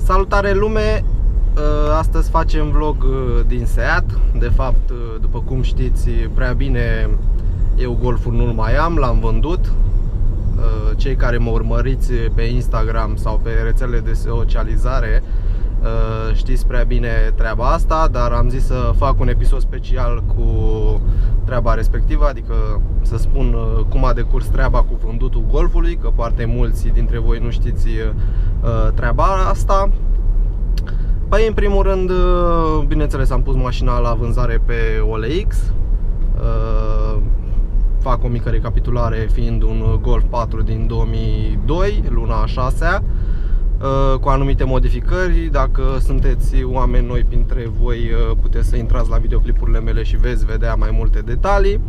Salutare lume! Astăzi facem vlog din Seat. De fapt, după cum știți prea bine, eu Golful nu-l mai am, l-am vândut. Cei care mă urmăriți pe Instagram sau pe rețelele de socializare știți prea bine treaba asta, dar am zis să fac un episod special cu treaba respectivă, adică să spun cum a decurs treaba cu vândutul Golfului, că foarte mulți dintre voi nu știți treaba asta. Păi, în primul rând, bineînțeles, am pus mașina la vânzare pe OLX. Fac o mică recapitulare, fiind un Golf 4 din 2002, luna a 6-a, cu anumite modificări. Dacă sunteți oameni noi printre voi, puteți să intrați la videoclipurile mele și veți vedea mai multe detalii.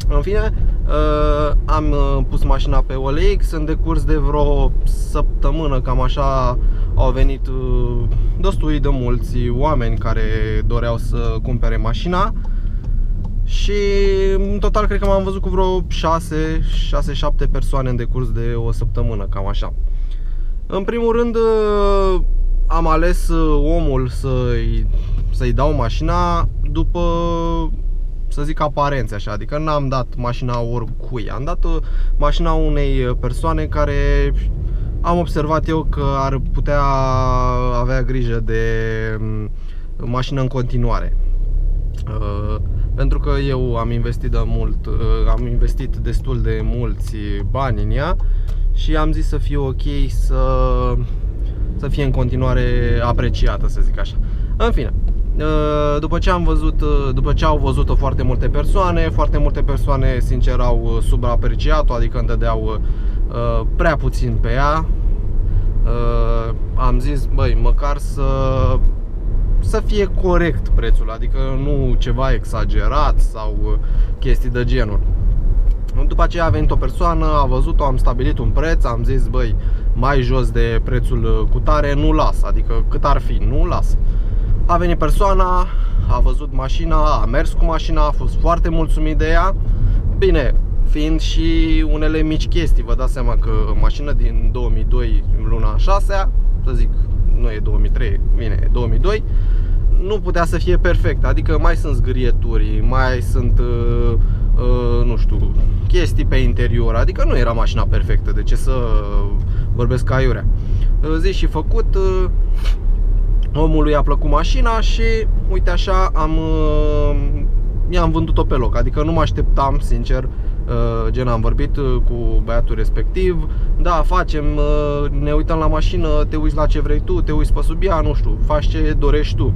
În fine, am pus mașina pe OLX. În decurs de vreo săptămână, cam așa, au venit destui de mulți oameni care doreau să cumpere mașina. Și în total cred că m-am văzut cu vreo 6-7 persoane în decurs de o săptămână, cam așa. În primul rând am ales omul să-i dau mașina după, să zic, aparențe așa. Adică n-am dat mașina oricui, am dat mașina unei persoane care am observat eu că ar putea avea grijă de mașină în continuare. Pentru că eu am investit destul de mulți bani în ea și am zis să fie ok să fie în continuare apreciată, să zic așa. În fine, după ce au văzut-o foarte multe persoane sincer au subapreciat-o, adică îmi dădeau prea puțin pe ea. Am zis, băi, măcar să fie corect prețul, adică nu ceva exagerat sau chestii de genul. După aceea a venit o persoană, a văzut-o, am stabilit un preț, am zis, băi, mai jos de prețul cutare nu las, adică cât ar fi, nu las. A venit persoana, a văzut mașina, a mers cu mașina, a fost foarte mulțumit de ea. Bine, fiind și unele mici chestii, vă dați seama că mașina din 2002, luna a 6-a, să zic, nu e 2003, bine, e 2002, nu putea să fie perfect, adică mai sunt zgârieturi, mai sunt, nu știu, chestii pe interior, adică nu era mașina perfectă, de ce să vorbesc aiurea. Zis și făcut, omului a plăcut mașina și, uite așa, i-am vândut-o pe loc, adică nu mă așteptam, sincer. Gen, am vorbit cu băiatul respectiv, da, facem, ne uităm la mașină, te uiți la ce vrei tu, te uiți pe sub ea, nu știu, faci ce dorești tu.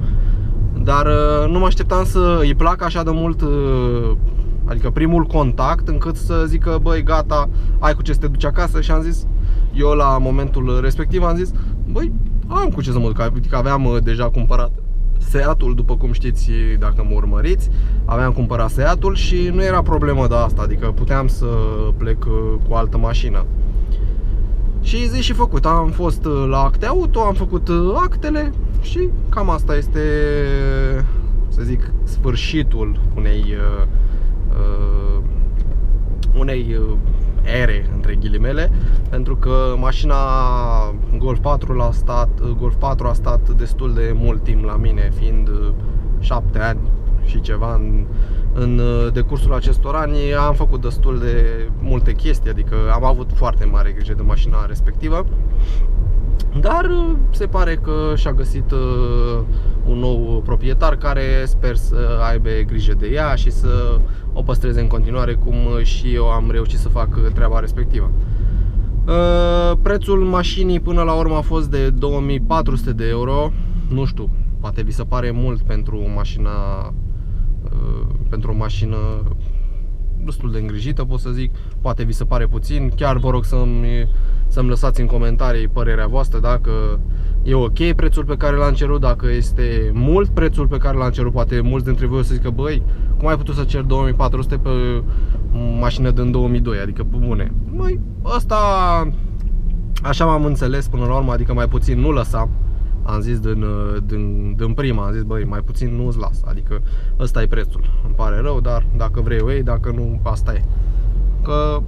Dar nu mă așteptam să îi placă așa de mult, adică primul contact, încât să zică, băi, gata, ai cu ce să te duci acasă. Și am zis, eu la momentul respectiv am zis, băi, am cu ce să mă duc, adică aveam deja cumpărat Seatul, după cum știți dacă mă urmăriți, aveam cumpărat Seatul și nu era problemă de asta, adică puteam să plec cu altă mașină. Și zi și făcut, am fost la acte auto, am făcut actele și cam asta este, să zic, sfârșitul unei ere, între ghilimele, pentru că mașina Golf 4 a stat destul de mult timp la mine, fiind 7 ani și ceva. În decursul acestor ani am făcut destul de multe chestii, adică am avut foarte mare grijă de mașina respectivă. Dar se pare că și-a găsit un nou proprietar care sper să aibă grijă de ea și să o păstreze în continuare, cum și eu am reușit să fac treaba respectivă. Prețul mașinii până la urmă a fost de 2400 de euro. Nu știu, poate vi se pare mult pentru o mașină destul de îngrijită, pot să zic. Poate vi se pare puțin. Chiar vă rog să-mi lăsați în comentarii părerea voastră, dacă e ok prețul pe care l-am cerut, dacă este mult prețul pe care l-am cerut. Poate mulți dintre voi o să zică, băi, cum ai putut să cer 2400 pe mașină din 2002, adică pe bune. Măi, ăsta așa m-am înțeles până la urmă, adică mai puțin nu lăsam. Am zis din prima, am zis, băi, mai puțin nu-ți las, adică ăsta e prețul. Îmi pare rău, dar dacă vrei o iei, dacă nu, asta e. Că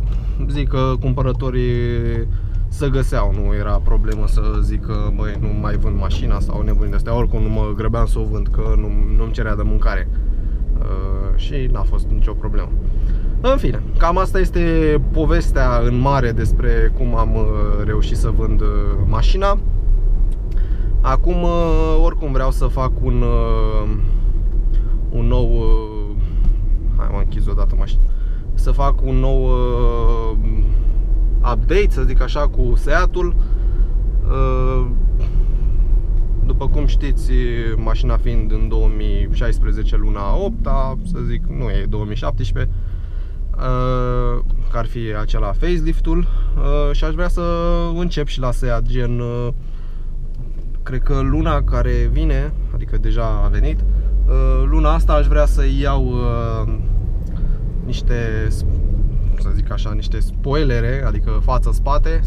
zic că cumpărătorii să găseau, nu era problemă să zic că băi, nu mai vând mașina sau nebunii de astea, oricum nu mă grăbeam să o vând, că nu-mi cerea de mâncare și n-a fost nicio problemă. În fine, cam asta este povestea în mare despre cum am reușit să vând mașina. Acum, oricum vreau să fac un nou... Hai, m-am închis odată mașina. Să fac un nou update, să zic așa, cu Seat-ul. După cum știți, mașina fiind în 2016 luna 8, să zic, nu e 2017, că ar fi acela facelift-ul, și aș vrea să încep și la Seat, gen, cred că luna care vine, adică deja a venit, luna asta aș vrea să iau niște, să zic așa, niște spoilere, adică față-spate,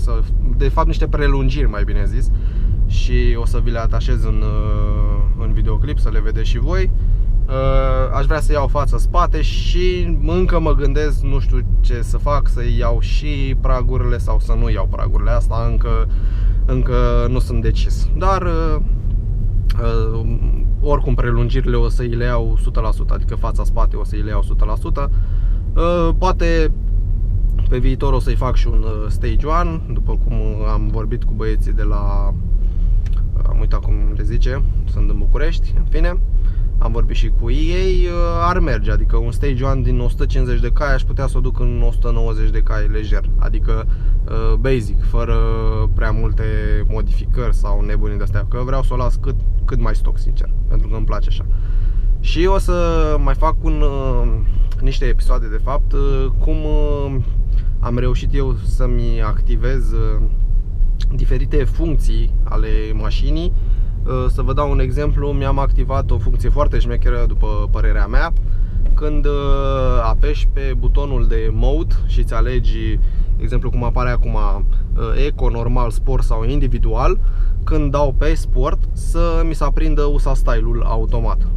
de fapt niște prelungiri, mai bine zis, și o să vi le atașez în videoclip, să le vedeți și voi. Aș vrea să iau față-spate și încă mă gândesc, nu știu ce să fac, să iau și pragurile sau să nu iau pragurile. Asta încă nu sunt decis. Dar oricum prelungirile o să îi le iau 100%, adică fața-spate o să îi le iau 100%. Poate pe viitor o să-i fac și un Stage 1, după cum am vorbit cu băieții de la... am uitat cum le zice, sunt în București, în fine. Am vorbit și cu ei, ar merge, adică un Stage 1 din 150 de cai aș putea să o duc în 190 de cai lejer, adică basic, fără prea multe modificări sau nebunii de-astea, că vreau să o las cât mai stock, sincer, pentru că îmi place așa. Și o să mai fac niște episoade, de fapt, cum am reușit eu să-mi activez diferite funcții ale mașinii. Să vă dau un exemplu, mi-am activat o funcție foarte șmecheră, după părerea mea. Când apeși pe butonul de mode și îți alegi, de exemplu cum apare acum, Eco, normal, sport sau individual, când dau pe sport, să mi se aprindă USA Style-ul automat.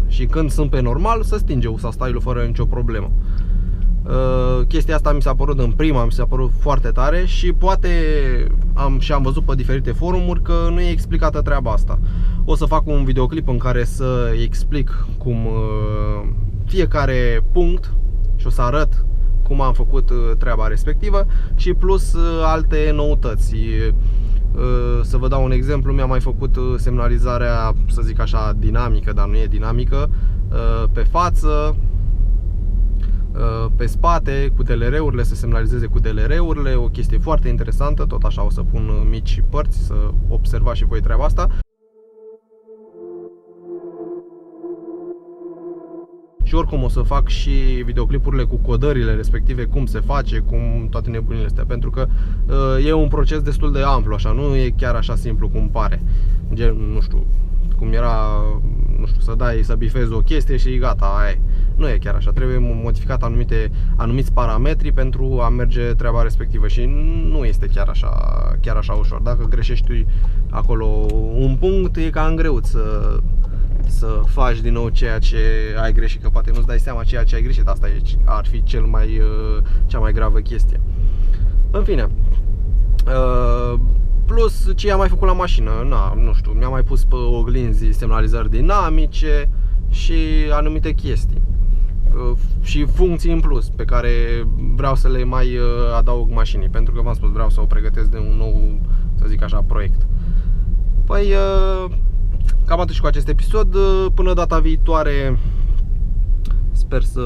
Și când sunt pe normal, să stinge USA Style-ul fără nicio problemă. Chestia asta mi s-a părut în prima, mi s-a părut foarte tare și poate am văzut pe diferite forumuri că nu e explicată treaba asta. O să fac un videoclip în care să explic cum fiecare punct și o să arăt cum am făcut treaba respectivă și plus alte noutăți. Să vă dau un exemplu, mi-am mai făcut semnalizarea, să zic așa, dinamică, dar nu e dinamică, pe față, pe spate, cu DLR-urile, să semnalizeze cu DLR-urile, o chestie foarte interesantă, tot așa o să pun mici părți, să observați și voi treaba asta. Și oricum o să fac și videoclipurile cu codările respective, cum se face, cum toate nebunile astea, pentru că e un proces destul de amplu, așa, nu e chiar așa simplu cum pare. Gen, nu știu, cum era, nu știu, să bifezi o chestie și gata, aia e. Nu e chiar așa, trebuie modificat anumiți parametri pentru a merge treaba respectivă și nu este chiar așa ușor. Dacă greșești acolo un punct, e cam greu să faci din nou ceea ce ai greșit, că poate nu-ți dai seama ceea ce ai greșit. Asta ar fi cea mai gravă chestie. În fine, plus ce am mai făcut la mașină, nu știu, mi-am mai pus pe oglinzi semnalizări dinamice și anumite chestii și funcții în plus pe care vreau să le mai adaug mașinii, pentru că v-am spus, vreau să o pregătesc de un nou, să zic așa, proiect. Păi cam atât și cu acest episod. Până data viitoare sper să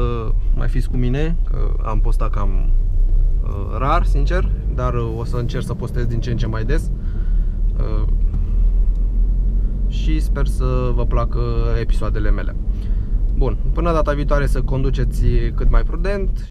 mai fiți cu mine, că am postat cam rar, sincer, dar o să încerc să postez din ce în ce mai des și sper să vă placă episoadele mele. Bun, până data viitoare să conduceți cât mai prudent.